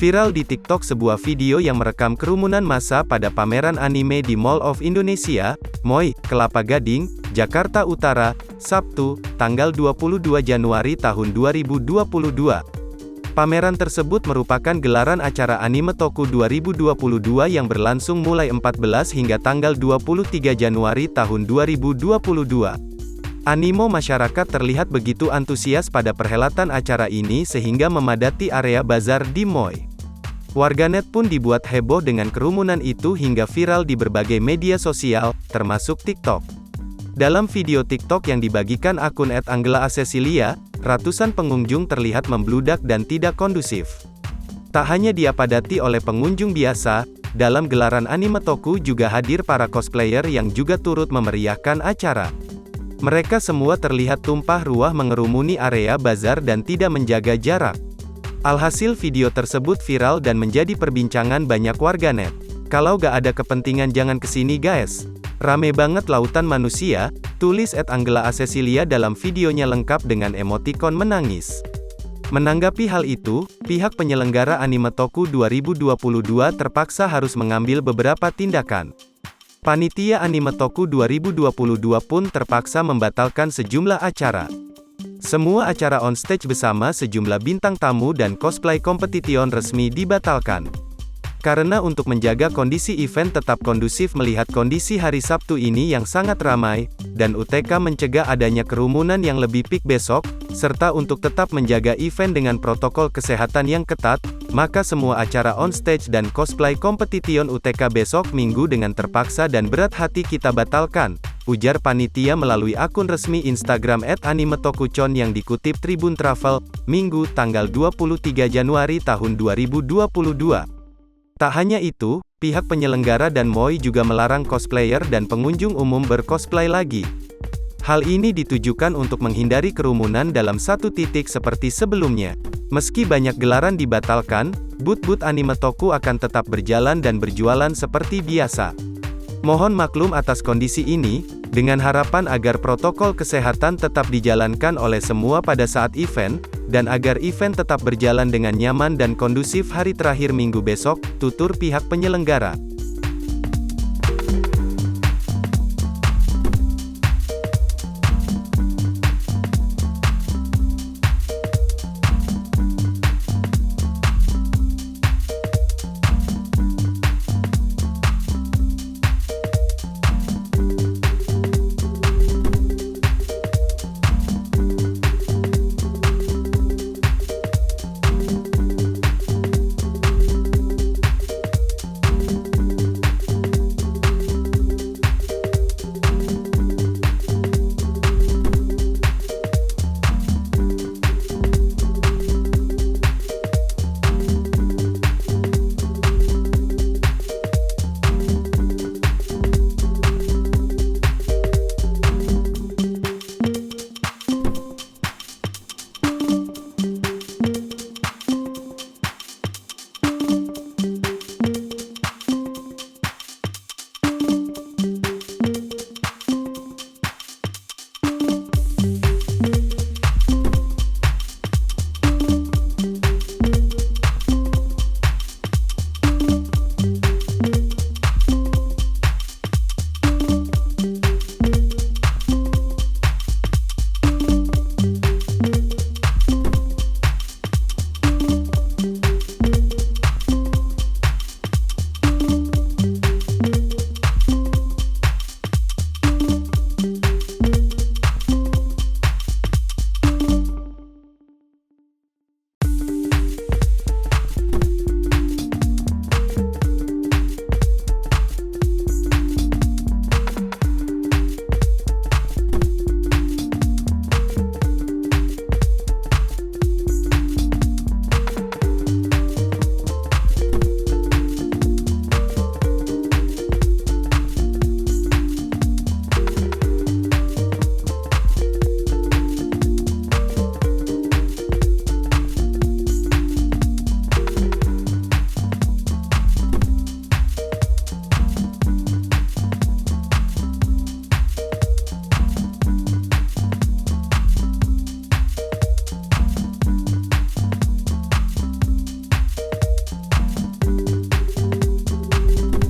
Viral di TikTok sebuah video yang merekam kerumunan massa pada pameran anime di Mall of Indonesia, MOI, Kelapa Gading, Jakarta Utara, Sabtu, tanggal 22 Januari tahun 2022. Pameran tersebut merupakan gelaran acara Anime Toku 2022 yang berlangsung mulai 14 hingga tanggal 23 Januari tahun 2022. Animo masyarakat terlihat begitu antusias pada perhelatan acara ini sehingga memadati area bazar di MOI. Warganet pun dibuat heboh dengan kerumunan itu hingga viral di berbagai media sosial, termasuk TikTok. Dalam video TikTok yang dibagikan akun @anggelaasesilia, ratusan pengunjung terlihat membludak dan tidak kondusif. Tak hanya dipadati oleh pengunjung biasa, dalam gelaran Anime Toku juga hadir para cosplayer yang juga turut memeriahkan acara. Mereka semua terlihat tumpah ruah mengerumuni area bazar dan tidak menjaga jarak. Alhasil video tersebut viral dan menjadi perbincangan banyak warganet. Kalau gak ada kepentingan jangan kesini guys. Rame banget lautan manusia, tulis @anggelaasesilia dalam videonya lengkap dengan emotikon menangis. Menanggapi hal itu, pihak penyelenggara Anime Toku 2022 terpaksa harus mengambil beberapa tindakan. Panitia Anime Toku 2022 pun terpaksa membatalkan sejumlah acara. Semua acara onstage bersama sejumlah bintang tamu dan cosplay competition resmi dibatalkan. Karena untuk menjaga kondisi event tetap kondusif melihat kondisi hari Sabtu ini yang sangat ramai, dan UTK mencegah adanya kerumunan yang lebih peak besok, serta untuk tetap menjaga event dengan protokol kesehatan yang ketat, maka semua acara onstage dan cosplay competition UTK besok Minggu dengan terpaksa dan berat hati kita batalkan, ujar panitia melalui akun resmi Instagram @animetokucon yang dikutip Tribun Travel, Minggu, tanggal 23 Januari tahun 2022. Tak hanya itu, pihak penyelenggara dan MOI juga melarang cosplayer dan pengunjung umum bercosplay lagi. Hal ini ditujukan untuk menghindari kerumunan dalam satu titik seperti sebelumnya. Meski banyak gelaran dibatalkan, booth-booth Anime Toku akan tetap berjalan dan berjualan seperti biasa. Mohon maklum atas kondisi ini, dengan harapan agar protokol kesehatan tetap dijalankan oleh semua pada saat event, dan agar event tetap berjalan dengan nyaman dan kondusif hari terakhir minggu besok, tutur pihak penyelenggara.